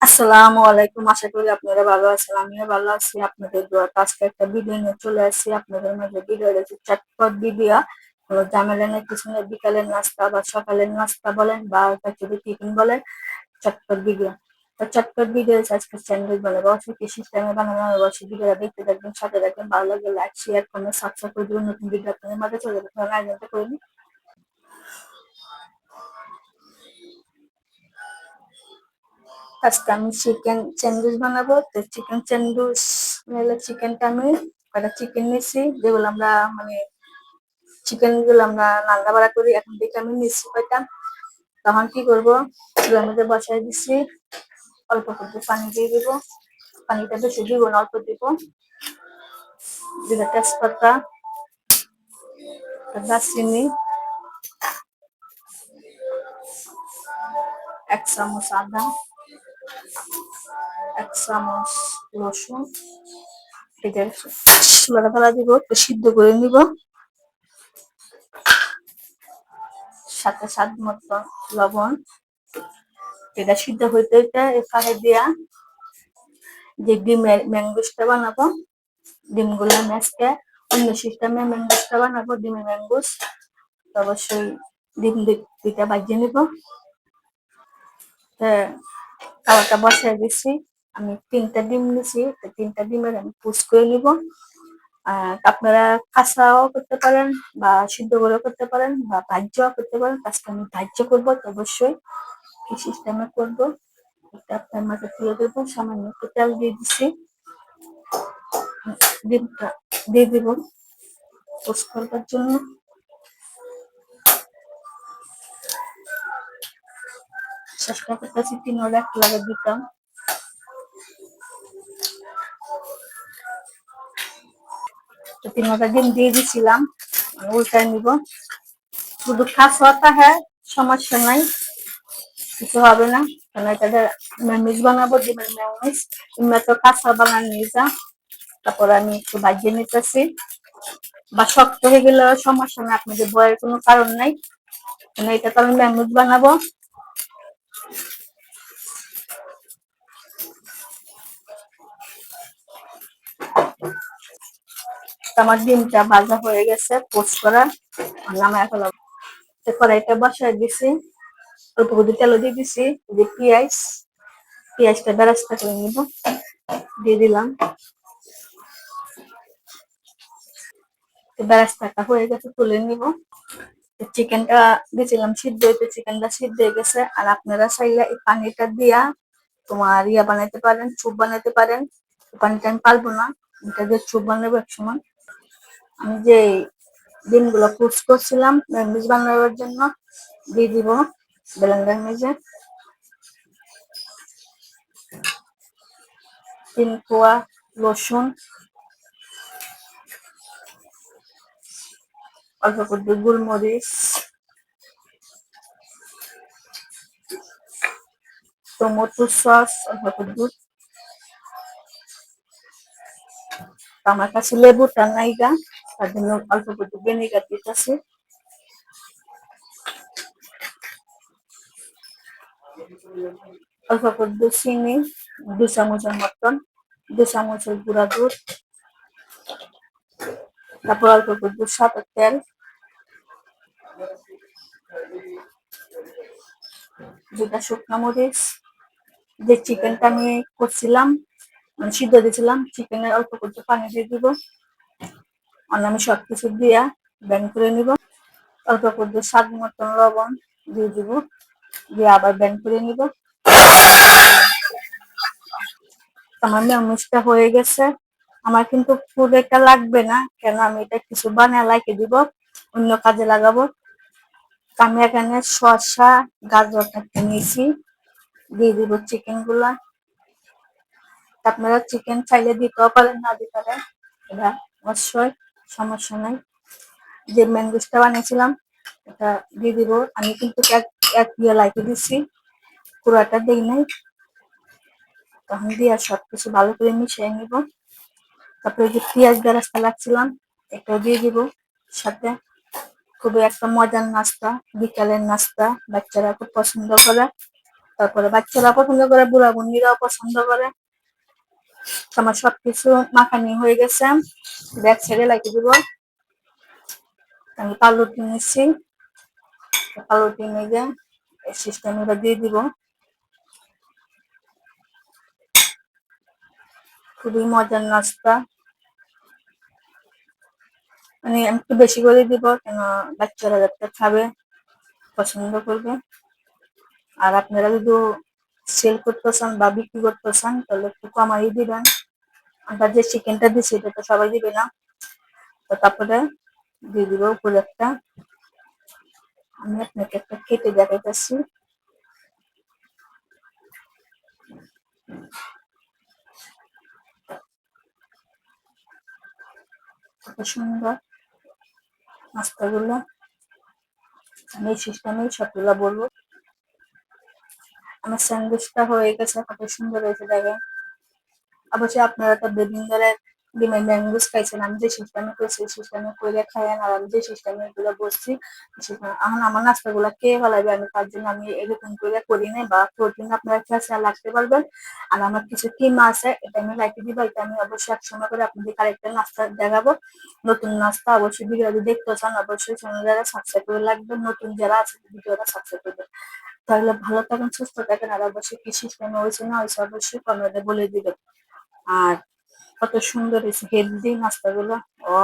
আসসালামু আলাইকুম। আশা করি আপনারা ভালো আছেন। আমিও ভালো আছি। আপনাদের দোয়াতে আজকে একটা ভিডিও নিয়ে চলে আসছি আপনাদের মাঝে। ভিডিও রয়েছে চটপট ভিডিও, কোনো ঝামেলা নেই, কিছু নেই। বিকালের নাস্তা বা সকালের নাস্তা বলেন বা যদি টিফিন বলেন, চটপট ভিডিও। তো চটপট ভিডিও আজকে স্যান্ডউইচ বানাবো। অবশ্যই কি সিস্টেমে বানানো হবে অবশ্যই ভিডিওটা দেখতে থাকবেন, সাথে থাকবেন। ভালো লাগলে লাইক শেয়ার কমেন্ট সাবস্ক্রাইব করে দিবেন। নতুন ভিডিও আপনাদের মাঝে চলে যাবে, আয়োজনটা করে নিন। আজকে আমি চিকেন স্যান্ডউইচ বানাবো। তো চিকেন স্যান্ডউইচ নিলে চিকেনটা আমি কয়টা চিকেন নিয়েছি, যেগুলো আমরা মানে চিকেন গুলো আমরা রান্না বাড়া করি। এখন থেকে আমি নিচ্ছি কয়টা। তখন কি করবো, চুলার মধ্যে বসাই দিচ্ছি, অল্প করে পানি দিয়ে দিব। পানিটা বেশি দিব না, অল্প দিব। দিলে তেজপাতা, দারচিনি, 1 চামচ আদা, 1 চামচ রসুন, এটা চুলাটা ফেলা দিব, একটু সিদ্ধ করে নিব। সাথে স্বাদ মতো লবণ। এটা সিদ্ধ হইতে হইতে এখানে দিয়া যে ডিমের ম্যাঙ্গুসটা বানাবো, ডিমগুলো আমি আজকে অন্য সিস্টেমে ম্যাঙ্গুসটা বানাবো। ডিমের ম্যাঙ্গুস অবশ্যই ডিম দুইটা ভাজিয়ে নিব। তাওয়াটা বসায় দিচ্ছি। আমি 3টা ডিম নিছি, 3টা ডিমের আমি পুষ করে নিব। আপনারা কাঁচাও করতে পারেন বা সিদ্ধ করেও করতে পারেন বা ভাজ্যও করতে পারেন। আজকে আমি ভাজ্য করবো, তো অবশ্যই কি সিস্টেমে করবো এটা আপনার মাঝে তুলে দেবো। সামান্য একটু তেল দিয়ে দিচ্ছি, ডিমটা দিয়ে দিব পোস্ট করবার জন্য। চেষ্টা করতেছি 3 এক লাগে দিতাম। তো 3টা ডিম দিয়ে দিছিলাম, উল্টায় নিব। শুধু কাঁচা হ্যাঁ, সমস্যা নাই, কিছু হবে না। কারণ এটা ম্যামিজ বানাবো, ডিমের ম্যামিজ। তোমরা তো কাঁচা বানান নিয়ে যা। তারপর আমি একটু ভাজিয়ে নিতেছি, বা শক্ত হয়ে গেলে সমস্যা নেই, আপনাদের ভয়ের কোনো কারণ নাই। কারণ এটা তো আমি ম্যামিজ বানাবো। আমার ডিমটা ভাজা হয়ে গেছে, পোস্ট করা নামায় ফেলাম। কড়াইটা বসায় দিছি, অল্প করে তেল দিয়ে দিছি। যে পেঁয়াজটা বেরাস্তা করে নিব, দিয়ে দিলাম। বেরাস্তাটা হয়ে গেছে, তুলে নিব। চিকেনটা দিয়েছিলাম সিদ্ধ হইতে, চিকেনটা সিদ্ধ হয়ে গেছে। আর আপনারা চাইলে এই পানিটা দিয়া তোমার বানাইতে পারেন, স্যুপ বানাইতে পারেন। পানিটা আমি পারবো না, এটা দিয়ে স্যুপ বানাবো এক সময়। আমি যে ডিমগুলো কুচ করছিলাম ম্যাগনেজ বানানোর জন্য, দিয়ে দিব ব্লেন্ডার মেজে। 3 কোয়া রসুন, অল্প করে গোলমরিচ, টমেটো সস অল্প করে। আমার কাছে লেবুটা নাই গা, তার জন্য অল্প করে ভিনেগার দিতেছি। অল্প করে চিনি, 2 চামচের মতন, 2 চামচের গুঁড়া দুধ। তারপর অল্প করে সাদা তেল, 2টা শুকনো মরিচ। যে চিকেনটা আমি করছিলাম মানে সিদ্ধ দিয়েছিলাম, চিকেনের অল্প করে পানি দিয়ে দিব। আমি সবকিছু দিয়া ব্যান করে নিব। অল্প করে স্বাদ মতন লবণ দিয়ে দিব, দিয়ে আবার ব্যান করে নিব। আমার ম্যামোসটা হয়ে গেছে। আমার কিন্তু খুব একটা লাগবে না, কেন আমি এটা কিছু বানিয়ে লাইকে দিব, অন্য কাজে লাগাবো। আমি এখানে শসা গাজর কাটতে নিয়েছি, দিয়ে দিব চিকেন গুলা। আপনারা চিকেন চাইলে দিতেও পারেন, না দিতে পারেন, এটা অবশ্যই সমস্যা নাই। যে ম্যাঙ্গুসটা বানিয়েছিলাম এটা দিয়ে দিব। আমি কিন্তু এক লাইকে দিচ্ছি, পুরাটা দিই নাই। তখন দিয়ে সবকিছু ভালো করে মিশিয়ে নিব। তারপরে যে পেঁয়াজ বেরেস্তা লাগছিলাম এটাও দিয়ে দিব সাথে। খুবই একটা মজার নাস্তা, বিকালের নাস্তা, বাচ্চারা খুব পছন্দ করে। তারপরে বাচ্চারা পছন্দ করে, বুড়া বুড়িরাও পছন্দ করে। আমার সবকিছু মাখানি হয়ে গেছে, ব্যাক সাইডে লাগিয়ে দিব। আমি পাউরুটি নিচ্ছি, পাউরুটি নিয়ে এই সিস্টেমে দিয়ে দিব। খুবই মজার নাস্তা, মানে আমি একটু বেশি করে দিব কেন বাচ্চারা যাতে খাবে, পছন্দ করবে। আর আপনারা যদি সেল করতে চান বা বিক্রি করতে চান তাহলে একটু কমাই দিবেন। আমরা যে চিকেনটা দিচ্ছি এটা তো সবাই দিবে না, তো তারপরে দিয়ে দিব উপরে একটা। আমি আপনাকে একটা কেটে দেখাইতেছি। কত সুন্দর নাস্তাগুলো, আমি এই সিস্টেমে সবগুলো বলবো। আমার স্যান্ডউইচটা হয়ে গেছে, কত সুন্দর হয়েছে দেখেন। অবশ্যই আপনারা তো দুদিন ধরে ডিমের ম্যাঙ্গোস খাইছেন, আমি যে সিস্টেমে করছি সেই সিস্টেমে করে খাইয়েন। আর আমি যে সিস্টেমে এগুলো বলছি এখন আমার নাস্তাগুলো কে ফেলাবে, আমি তার জন্য আমি এরকম করে করি নাই। বা প্রোটিন আপনারা কাছে লাগতে পারবেন। আর আমার কিছু টিম আছে, এটা আমি লাইকে দিব, এটা আমি অবশ্যই একসময় করে আপনাদের আরেকটা নাস্তা দেখাবো, নতুন নাস্তা। অবশ্যই ভিডিওটি দেখতে চান অবশ্যই চ্যানেলটা সাবস্ক্রাইব করে রাখবেন, নতুন যারা আছে ভিডিওটা সাবস্ক্রাইব করবেন। তাহলে ভালো থাকেন, সুস্থ থাকেন। আর অবশ্যই কি সিস্টেমে হয়েছে না হয়েছে অবশ্যই কমেন্টে বলে দিবেন। আর কত সুন্দর হয়েছে হেলদি নাস্তাগুলো। ও